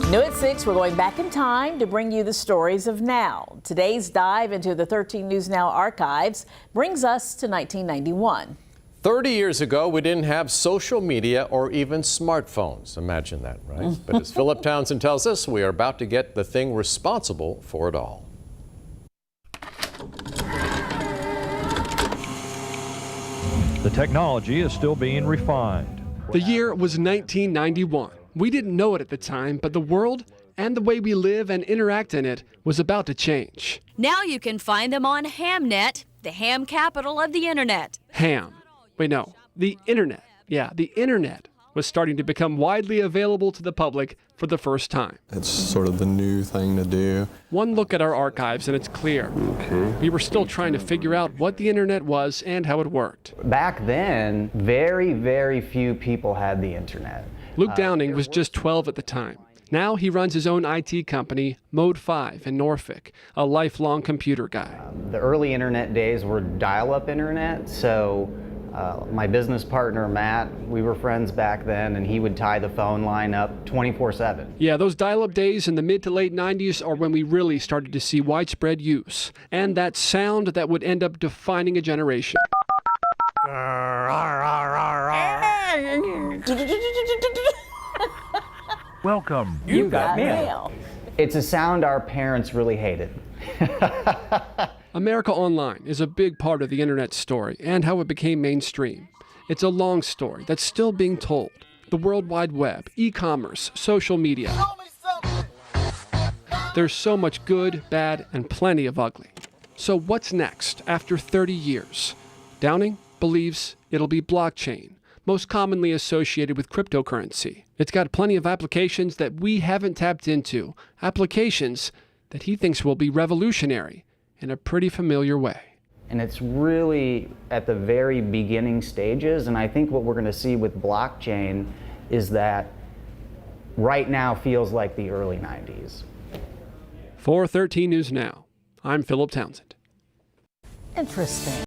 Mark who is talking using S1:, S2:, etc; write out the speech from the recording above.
S1: New at 6, we're going back in time to bring you the stories of now. Today's dive into the 13 News Now archives brings us to 1991.
S2: 30 years ago, we didn't have social media or even smartphones. Imagine that, right? But as Philip Townsend tells us, we are about to get the thing responsible for it all.
S3: The technology is still being refined.
S4: The year was 1991. We didn't know it at the time, but the world and the way we live and interact in it was about to change.
S5: Now you can find them on Hamnet, the ham capital of the internet.
S4: Ham. Wait, no. The internet. Yeah, the internet was starting to become widely available to the public for the first time.
S6: It's sort of the new thing to do.
S4: One look at our archives and it's clear. We were still trying to figure out what the internet was and how it worked.
S7: Back then, very, very few people had the internet.
S4: Luke Downing was just 12 at the time. Now he runs his own IT company, Mode 5 in Norfolk, a lifelong computer guy.
S7: The early internet days were dial-up internet, so my business partner, Matt, we were friends back then, and he would tie the phone line up 24/7.
S4: Yeah, those dial-up days in the mid to late 90s are when we really started to see widespread use, and that sound that would end up defining a generation.
S3: Welcome.
S1: You got mail.
S7: It's a sound our parents really hated.
S4: America Online is a big part of the internet story and how it became mainstream. It's a long story that's still being told. The World Wide Web, e-commerce, social media. There's so much good, bad, and plenty of ugly. So what's next after 30 years? Downing believes it'll be blockchain, most commonly associated with cryptocurrency. It's got plenty of applications that we haven't tapped into, applications that he thinks will be revolutionary in a pretty familiar way.
S7: And it's really at the very beginning stages, and I think what we're going to see with blockchain is that right now feels like the early 90s.
S4: For 13 News Now, I'm Philip Townsend.
S1: Interesting.